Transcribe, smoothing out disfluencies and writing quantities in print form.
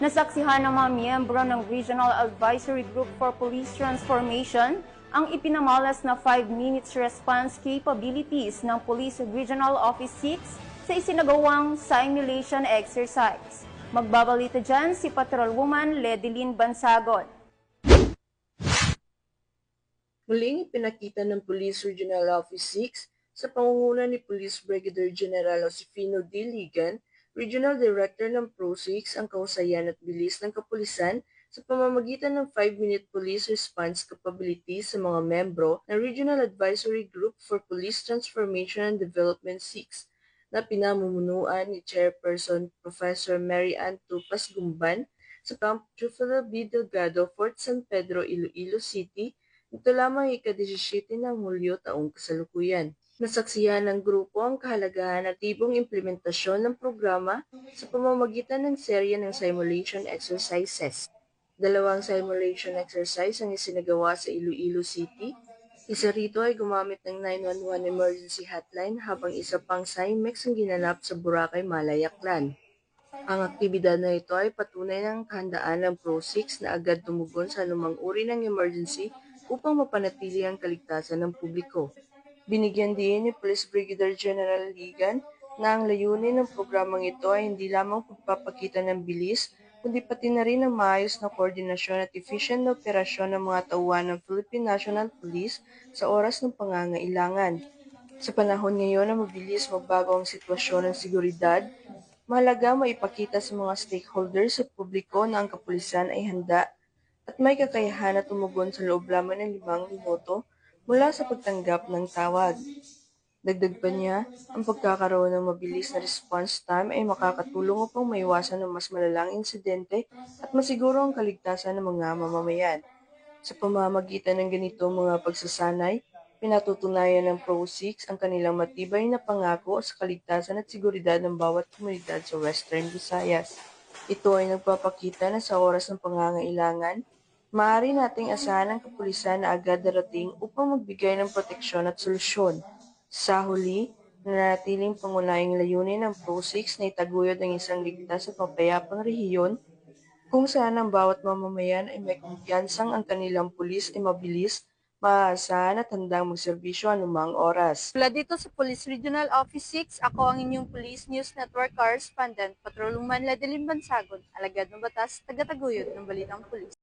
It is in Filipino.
Nasaksihan ng mga miyembro ng Regional Advisory Group for Police Transformation ang ipinamalas na 5 minutes response capabilities ng Police Regional Office 6 sa isinagawang simulation exercise. Magbabalita dyan si Patrolwoman Ledilyn Bansagon. Muling ipinakita ng Police Regional Office 6 sa pangunguna ni Police Brigadier General Josefino D. Ligan, Regional Director ng PRO6, ang kahusayan at bilis ng kapulisan sa pamamagitan ng 5-minute police response capabilities sa mga membro ng Regional Advisory Group for Police Transformation and Development 6 na pinamumunuan ni Chairperson Professor Mary Ann Tupas Gumban sa Camp Chufala B. Delgado, Fort San Pedro, Iloilo City. Ito lamang ika-17 ng Hulyo taong kasalukuyan. Nasaksihan ng grupo ang kahalagahan at tibong implementasyon ng programa sa pamamagitan ng serye ng simulation exercises. 2 simulation exercise ang isinagawa sa Iloilo City. Isa rito ay gumamit ng 911 emergency hotline habang isa pang SIMEX ang ginanap sa Boracay, Malay, Aklan. Ang aktibidad na ito ay patunay ng kahandaan ng PRO6 na agad tumugon sa anumang uri ng emergency upang mapanatili ang kaligtasan ng publiko. Binigyan din ni Police Brigadier General Ligan na ang layunin ng programang ito ay hindi lamang pagpapakita ng bilis, kundi pati na rin ang maayos na koordinasyon at efficient na operasyon ng mga tauhan ng Philippine National Police sa oras ng pangangailangan. Sa panahon ngayon na mabilis magbago ang sitwasyon ng seguridad, mahalaga maipakita sa mga stakeholders at publiko na ang kapulisan ay handa at may kakayahan na tumugon sa loob lamang ng 5 minuto mula sa pagtanggap ng tawag. Dagdag pa niya, ang pagkakaroon ng mabilis na response time ay makakatulong upang maiwasan ng mas malalang insidente at masiguro ang kaligtasan ng mga mamamayan. Sa pamamagitan ng ganitong mga pagsasanay, pinatutunayan ng PRO6 ang kanilang matibay na pangako sa kaligtasan at seguridad ng bawat komunidad sa Western Visayas. Ito ay nagpapakita na sa oras ng pangangailangan, maaari nating asahan ang kapulisan na agad darating upang magbigay ng proteksyon at solusyon. Sa huli, nananatiling pangunahing layunin ng PRO6 na itaguyod ang isang ligtas at mapayapang rehiyon kung saan ang bawat mamamayan ay may kumpiyansang ang kanilang pulis ay mabilis, maaasahan at handang magserbisyo anumang oras. Mula dito sa Police Regional Office 6, ako ang inyong Police News Network Correspondent, Patrolwoman Ledilyn Bansagon, alagad ng batas, tagataguyod ng Balitang Pulis.